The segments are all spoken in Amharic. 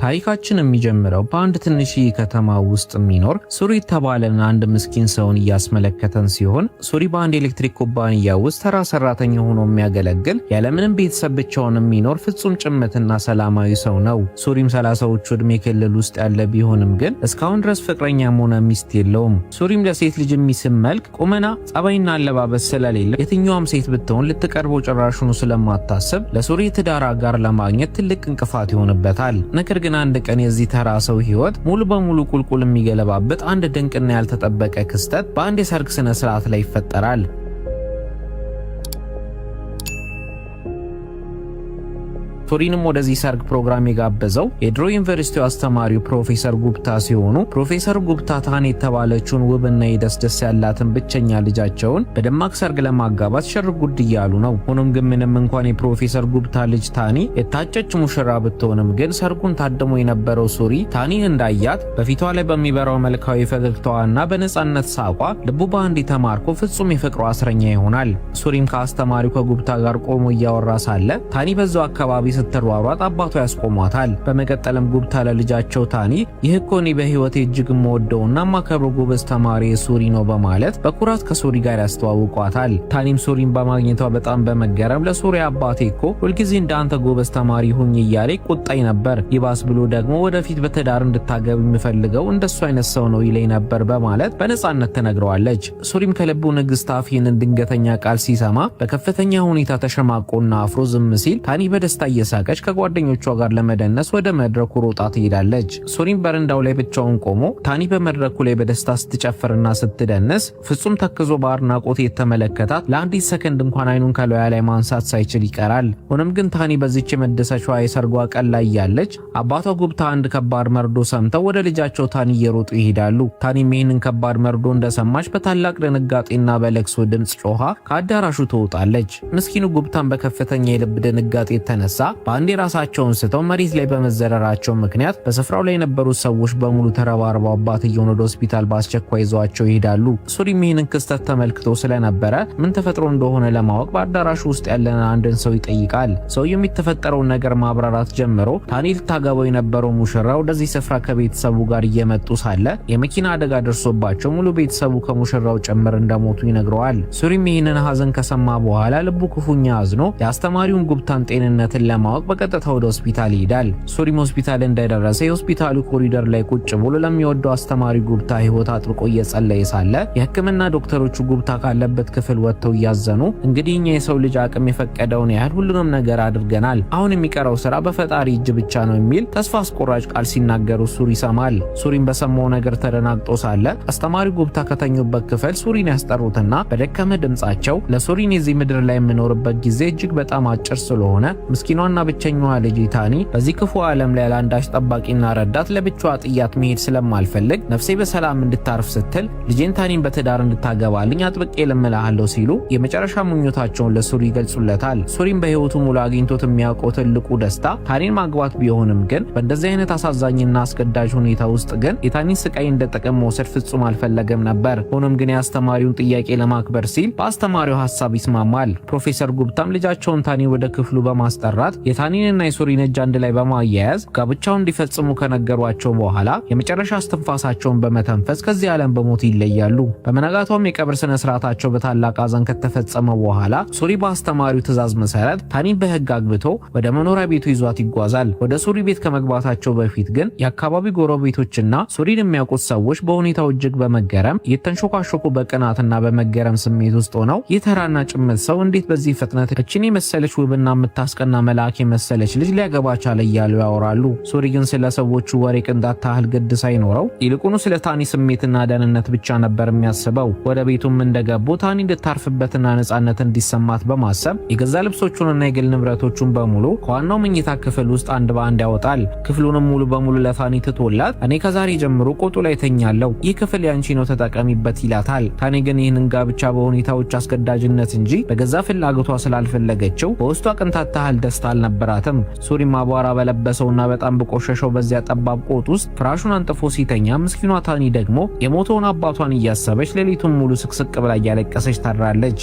ታሪካችን የሚጀምረው በአንድ ትንሽ ከተማ ውስጥ የሚኖር ሱሪ የተባለን አንድ ምስኪን ሰውን እያስመለከተን ሲሆን ሱሪ በአንድ ኤሌክትሪክ ኩባንያ ውስጥ ተራ ሰራተኛ ሆኖ የሚያገለግል ያለምንም ቤተሰብ ብቻውን የሚኖር ፍጹም ጭምትና ሰላማዊ ሰው ነው። ሱሪም 30ዎቹ ዕድሜ ክልል ውስጥ ያለ ቢሆንም ግን እስካሁን ድረስ ፍቅረኛም ሆነ ሚስት የለውም። ሱሪም ለሴት ልጅ የሚስብ መልክ፣ ቁመና፣ ጸባይና አለባበስ ስለሌለ የትኛውም ሴት ብትሆን ልትቀርበው ጭራሹኑ ስለማታስብ ለሱሪ ትዳር አጋር ለማግኘት ትልቅ እንቅፋት ይሆንበታል። ነገር ግን አንድ ቀን የዚህ ተራ ሰው ህይወት ሙሉ በሙሉ ቁልቁል የሚገለባበት አንድ ድንቅና ያልተጠበቀ ክስተት በአንድ የሰርግ ስነ ስርዓት ላይ ይፈጠራል። ሱሪንም ወደዚህ ሰርግ ፕሮግራም የጋበዘው የድሮ ዩኒቨርሲቲው አስተማሪው ፕሮፌሰር ጉፕታ ሲሆኑ ፕሮፌሰር ጉፕታ ታኒ የተባለችውን ውብና የደስደስ ያላትን ብቸኛ ልጃቸውን በደማቅ ሰርግ ለማጋባት ሽር ጉድ እያሉ ነው። ሆኖም ግን ምንም እንኳን የፕሮፌሰር ጉፕታ ልጅ ታኒ የታጨች ሙሽራ ብትሆንም ግን ሰርጉን ታድሞ የነበረው ሱሪ ታኒን እንዳያት በፊቷ ላይ በሚበራው መልካዊ ፈገግታዋና በነጻነት ሳቋ ልቡ በአንዴ ተማርኮ ፍጹም የፍቅሯ እስረኛ ይሆናል። ሱሪም ከአስተማሪው ከጉፕታ ጋር ቆሞ እያወራ ሳለ ታኒ በዛው አካባቢ ስትሯሯጥ አባቷ ያስቆሟታል። በመቀጠልም ጉፕታ ለልጃቸው ታኒ ይህ እኮ እኔ በህይወቴ እጅግ የምወደውና የማከብረው ጎበዝ ተማሪ ሱሪ ነው በማለት በኩራት ከሱሪ ጋር ያስተዋውቋታል። ታኒም ሱሪን በማግኘቷ በጣም በመገረም ለሱሪ አባቴ እኮ ሁልጊዜ እንዳንተ ጎበዝ ተማሪ ሁኝ እያለ ቁጣይ ነበር፣ ይባስ ብሎ ደግሞ ወደፊት በትዳር እንድታገብ የሚፈልገው እንደሱ አይነት ሰው ነው ይለኝ ነበር በማለት በነጻነት ተነግረዋለች። ሱሪም ከልቡ ንግስት አፍ ይህንን ድንገተኛ ቃል ሲሰማ በከፍተኛ ሁኔታ ተሸማቆና አፍሮ ዝም ሲል ታኒ በደስታ ሳቀች ከጓደኞቿ ጋር ለመደነስ ወደ መድረኩ ሮጣ ትሄዳለች። ሱሪም በረንዳው ላይ ብቻውን ቆሞ ታኒ በመድረኩ ላይ በደስታ ስትጨፍርና ስትደነስ ፍጹም ተክዞ በአድናቆት የተመለከታት ለአንዲት ሰከንድ እንኳን አይኑን ከላዩ ላይ ማንሳት ሳይችል ይቀራል። ሆኖም ግን ታኒ በዚች የመደሰቻዋ የሰርጓ ቀን ላይ ያለች አባቷ ጉፕታ አንድ ከባድ መርዶ ሰምተው ወደ ልጃቸው ታኒ እየሮጡ ይሄዳሉ። ታኒም ይህንን ከባድ መርዶ እንደሰማች በታላቅ ድንጋጤና በለቅሶ ድምፅ ጮኻ ከአዳራሹ ትወጣለች። ምስኪኑ ጉፕታን በከፍተኛ የልብ ድንጋጤ የተነሳ በአንዴ ራሳቸውን ስተው መሬት ላይ በመዘረራቸው ምክንያት በስፍራው ላይ የነበሩት ሰዎች በሙሉ ተረባርበው አባትየውን ወደ ሆስፒታል በአስቸኳይ ይዘዋቸው ይሄዳሉ። ሱሪም ይህንን ክስተት ተመልክቶ ስለነበረ ምን ተፈጥሮ እንደሆነ ለማወቅ በአዳራሹ ውስጥ ያለን አንድን ሰው ይጠይቃል። ሰውየው የሚተፈጠረውን ነገር ማብራራት ጀምሮ ታኒ ልታገባው የነበረው ሙሽራ ወደዚህ ስፍራ ከቤተሰቡ ጋር እየመጡ ሳለ የመኪና አደጋ ደርሶባቸው ሙሉ ቤተሰቡ ከሙሽራው ጭምር እንደሞቱ ይነግረዋል። ሱሪም ይህንን ሀዘን ከሰማ በኋላ ልቡ ክፉኛ አዝኖ የአስተማሪውን ጉፕታን ጤንነትን ለማወቅ በቀጥታ ወደ ሆስፒታል ይሄዳል። ሱሪም ሆስፒታል እንደደረሰ የሆስፒታሉ ኮሪደር ላይ ቁጭ ብሎ ለሚወደው አስተማሪ ጉፕታ ህይወት አጥብቆ እየጸለየ ሳለ የህክምና ዶክተሮቹ ጉፕታ ካለበት ክፍል ወጥተው እያዘኑ እንግዲህ እኛ የሰው ልጅ አቅም የፈቀደውን ያህል ሁሉንም ነገር አድርገናል፣ አሁን የሚቀረው ስራ በፈጣሪ እጅ ብቻ ነው የሚል ተስፋ አስቆራጭ ቃል ሲናገሩ ሱሪ ይሰማል። ሱሪም በሰማው ነገር ተደናግጦ ሳለ አስተማሪ ጉፕታ ከተኙበት ክፍል ሱሪን ያስጠሩትና በደከመ ድምጻቸው ለሱሪን የዚህ ምድር ላይ የምኖርበት ጊዜ እጅግ በጣም አጭር ስለሆነ ምስኪኗና ብቸኛዋ ልጅ ታኒ በዚህ ክፉ ዓለም ላይ ለአንዳች ጠባቂና ረዳት ለብቻዋ ጥያት መሄድ ስለማልፈልግ ነፍሴ በሰላም እንድታርፍ ስትል ልጄን ታኒን በትዳር እንድታገባልኝ አጥብቄ እለምንሃለሁ ሲሉ የመጨረሻ ምኞታቸውን ለሱሪ ይገልጹለታል። ሱሪም በህይወቱ ሙሉ አግኝቶት የሚያውቀው ትልቁ ደስታ ታኒን ማግባት ቢሆንም ግን በእንደዚህ አይነት አሳዛኝና አስገዳጅ ሁኔታ ውስጥ ግን የታኒን ስቃይ እንደ ጥቅም መውሰድ ፍጹም አልፈለገም ነበር። ሆኖም ግን የአስተማሪውን ጥያቄ ለማክበር ሲል በአስተማሪው ሐሳብ ይስማማል። ፕሮፌሰር ጉፕታም ልጃቸውን ታኒ ወደ ክፍሉ በማስጠራት የታኒንና የሱሪን እጅ አንድ ላይ በማያያዝ ጋብቻውን እንዲፈጽሙ ከነገሯቸው በኋላ የመጨረሻ እስትንፋሳቸውን በመተንፈስ ከዚህ ዓለም በሞት ይለያሉ። በመነጋታውም የቀብር ስነ ስርዓታቸው በታላቅ ሐዘን ከተፈጸመ በኋላ ሱሪ በአስተማሪው ትዕዛዝ መሰረት ታኒን በህግ አግብቶ ወደ መኖሪያ ቤቱ ይዟት ይጓዛል። ወደ ሱሪ ቤት ከመግባታቸው በፊት ግን የአካባቢ ጎረቤቶችና ሱሪን የሚያውቁት ሰዎች በሁኔታው እጅግ በመገረም የተንሾካሾኩ በቅናትና በመገረም ስሜት ውስጥ ሆነው የተራና ጭምት ሰው እንዴት በዚህ ፍጥነት እቺን የመሰለች ውብና የምታስቀና መልአክ የመሰለች ልጅ ሊያገባ ቻለ እያሉ ያወራሉ። ሱሪ ግን ስለ ሰዎቹ ወሬ ቅንጣት ታህል ግድ ሳይኖረው ይልቁኑ ስለ ታኒ ስሜትና ደህንነት ብቻ ነበር የሚያስበው። ወደ ቤቱም እንደገቡ ታኒ እንድታርፍበትና ነጻነት እንዲሰማት በማሰብ የገዛ ልብሶቹንና የግል ንብረቶቹን በሙሉ ከዋናው መኝታ ክፍል ውስጥ አንድ በአንድ ያወጣል። ክፍሉንም ሙሉ በሙሉ ለታኒ ትቶላት እኔ ከዛሬ ጀምሮ ቆጡ ላይ ተኛለሁ፣ ይህ ክፍል ያንቺ ነው ተጠቀሚበት ይላታል። ታኒ ግን ይህንን ጋብቻ በሁኔታዎች አስገዳጅነት እንጂ በገዛ ፍላጎቷ ስላልፈለገችው በውስጧ ቅንጣት ታህል ደስታ አልነበራትም። ሱሪም አቧራ በለበሰውና በጣም በቆሸሸው በዚያ ጠባብ ቆጥ ውስጥ ፍራሹን አንጥፎ ሲተኛ፣ ምስኪኗ ታኒ ደግሞ የሞተውን አባቷን እያሰበች ሌሊቱን ሙሉ ስቅስቅ ብላ እያለቀሰች ታድራለች።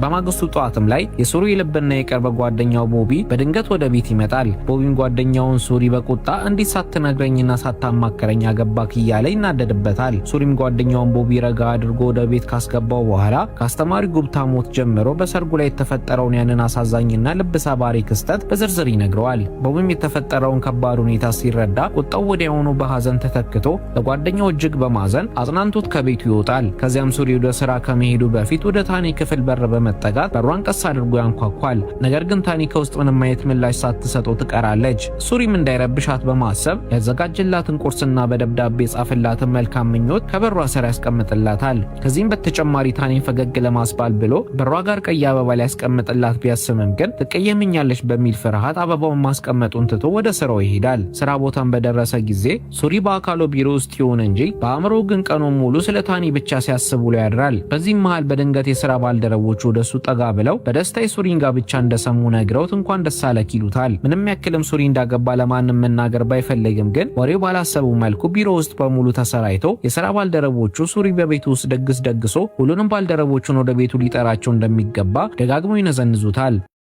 በማግስቱ ጠዋትም ላይ የሱሪ ልብና የቅርብ ጓደኛው ቦቢ በድንገት ወደ ቤት ይመጣል። ቦቢም ጓደኛውን ሱሪ በቁጣ እንዴት ሳትነግረኝና ሳታማከረኝ አገባክ እያለ ይናደድበታል። ሱሪም ጓደኛውን ቦቢ ረጋ አድርጎ ወደ ቤት ካስገባው በኋላ ከአስተማሪ ጉብታ ሞት ጀምሮ በሰርጉ ላይ የተፈጠረውን ያንን አሳዛኝና ልብ ሰባሪ ክስተት በዝርዝር ይነግረዋል። ቦቢም የተፈጠረውን ከባድ ሁኔታ ሲረዳ ቁጣው ወዲያውኑ በሐዘን ተተክቶ ለጓደኛው እጅግ በማዘን አጽናንቶት ከቤቱ ይወጣል። ከዚያም ሱሪ ወደ ስራ ከመሄዱ በፊት ወደ ታኒ ክፍል በር በመጠጋት በሯን ቀስ አድርጎ ያንኳኳል። ነገር ግን ታኒ ከውስጥ ምንም አይነት ምላሽ ሳትሰጠው ትቀራለች። ሱሪም እንዳይረብሻት በማሰብ ያዘጋጀላትን ቁርስና በደብዳቤ ጻፈላትን መልካም ምኞት ከበሯ ስር ያስቀምጥላታል። ከዚህም በተጨማሪ ታኒ ፈገግ ለማስባል ብሎ በሯ ጋር ቀይ አበባ ሊያስቀምጥላት ቢያስምም ግን ትቀየምኛለች በሚል ፍርሃት አበባውን ማስቀመጡን ትቶ ወደ ስራው ይሄዳል። ስራ ቦታን በደረሰ ጊዜ ሱሪ በአካሉ ቢሮ ውስጥ ይሁን እንጂ በአእምሮ ግን ቀኑን ሙሉ ስለ ታኒ ብቻ ሲያስብ ውሎ ያድራል። በዚህም መሃል በድንገት የስራ ባልደረቦቹ ወደሱ ጠጋ ብለው በደስታ የሱሪን ጋብቻ እንደሰሙ ነግረውት እንኳን ደስ አለህ ይሉታል። ምንም ያክልም ሱሪ እንዳገባ ለማንም መናገር ባይፈልግም ግን ወሬው ባላሰቡ መልኩ ቢሮ ውስጥ በሙሉ ተሰራይቶ የስራ ባልደረቦቹ ሱሪ በቤቱ ውስጥ ደግሶ ሁሉንም ባልደረቦቹን ወደ ቤቱ ሊጠራቸው እንደሚገባ ደጋግመው ይነዘንዙታል።